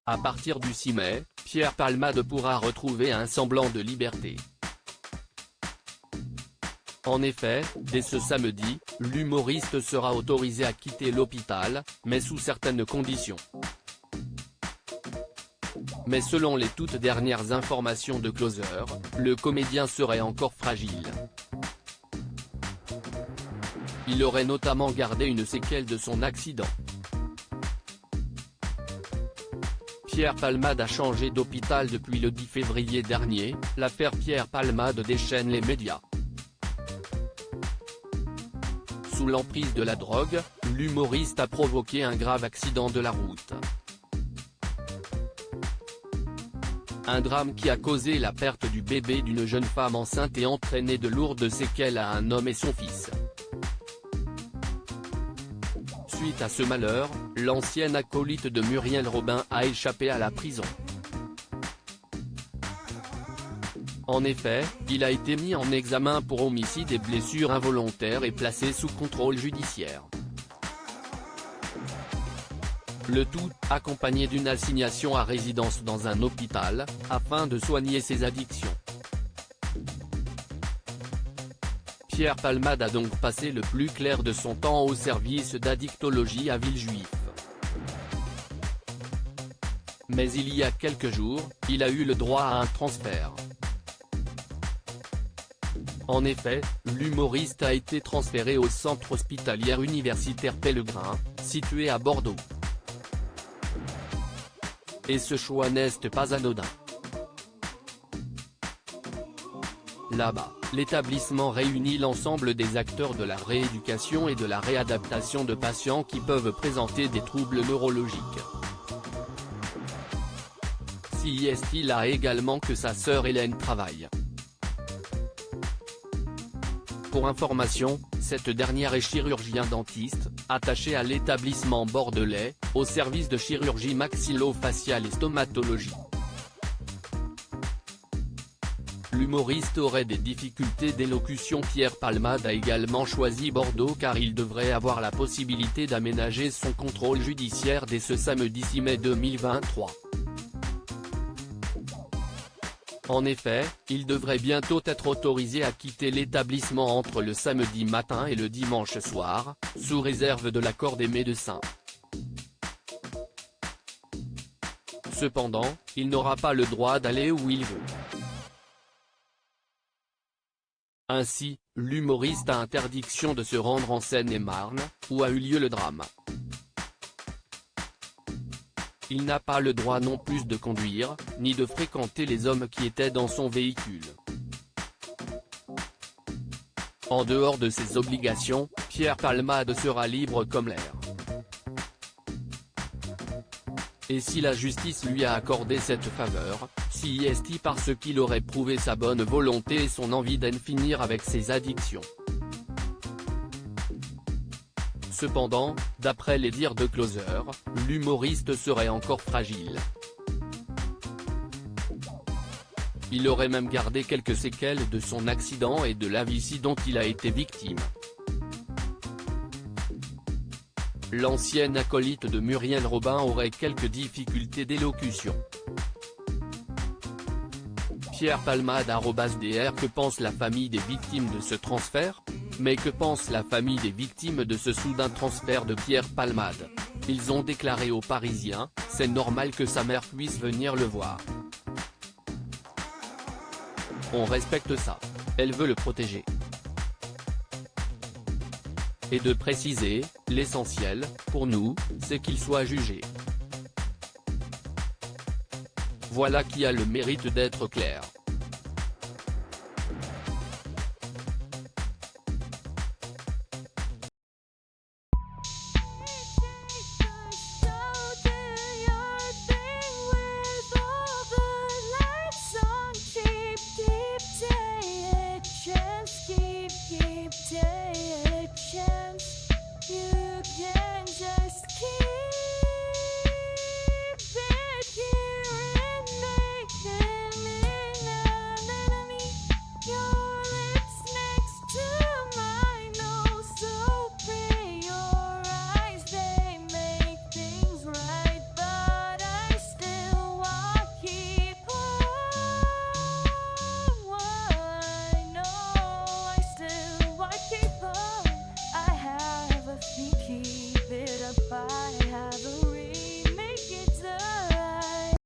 À partir du 6 mai, Pierre Palmade pourra retrouver un semblant de liberté. En effet, dès ce samedi, l'humoriste sera autorisé à quitter l'hôpital, mais sous certaines conditions. Mais selon les toutes dernières informations de Closer, le comédien serait encore fragile. Il aurait notamment gardé une séquelle de son accident. Pierre Palmade a changé d'hôpital depuis le 10 février dernier, l'affaire Pierre Palmade déchaîne les médias. Sous l'emprise de la drogue, l'humoriste a provoqué un grave accident de la route. Un drame qui a causé la perte du bébé d'une jeune femme enceinte et entraîné de lourdes séquelles à un homme et son fils. Suite à ce malheur, l'ancien acolyte de Muriel Robin a échappé à la prison. En effet, il a été mis en examen pour homicide et blessures involontaires et placé sous contrôle judiciaire. Le tout, accompagné d'une assignation à résidence dans un hôpital, afin de soigner ses addictions. Pierre Palmade a donc passé le plus clair de son temps au service d'addictologie à Villejuif. Mais il y a quelques jours, il a eu le droit à un transfert. En effet, l'humoriste a été transféré au centre hospitalier universitaire Pellegrin, situé à Bordeaux. Et ce choix n'est pas anodin. Là-bas, l'établissement réunit l'ensemble des acteurs de la rééducation et de la réadaptation de patients qui peuvent présenter des troubles neurologiques. Si est là également que sa sœur Hélène travaille. Pour information, cette dernière est chirurgien-dentiste, attachée à l'établissement bordelais, au service de chirurgie maxillo-faciale et stomatologie. L'humoriste aurait des difficultés d'élocution. Pierre Palmade a également choisi Bordeaux car il devrait avoir la possibilité d'aménager son contrôle judiciaire dès ce samedi 6 mai 2023. En effet, il devrait bientôt être autorisé à quitter l'établissement entre le samedi matin et le dimanche soir, sous réserve de l'accord des médecins. Cependant, il n'aura pas le droit d'aller où il veut. Ainsi, l'humoriste a interdiction de se rendre en Seine-et-Marne, où a eu lieu le drame. Il n'a pas le droit non plus de conduire, ni de fréquenter les hommes qui étaient dans son véhicule. En dehors de ses obligations, Pierre Palmade sera libre comme l'air. Et si la justice lui a accordé cette faveur, si est parce qu'il aurait prouvé sa bonne volonté et son envie d'en finir avec ses addictions. Cependant, d'après les dires de Closer, l'humoriste serait encore fragile. Il aurait même gardé quelques séquelles de son accident et de l'AVC dont il a été victime. L'ancien acolyte de Muriel Robin aurait quelques difficultés d'élocution. Pierre Palmade @dr Que pense la famille des victimes de ce transfert ? Mais que pense la famille des victimes de ce soudain transfert de Pierre Palmade ? Ils ont déclaré aux Parisiens, c'est normal que sa mère puisse venir le voir. On respecte ça. Elle veut le protéger. Et de préciser, l'essentiel, pour nous, c'est qu'il soit jugé. Voilà qui a le mérite d'être clair. Keep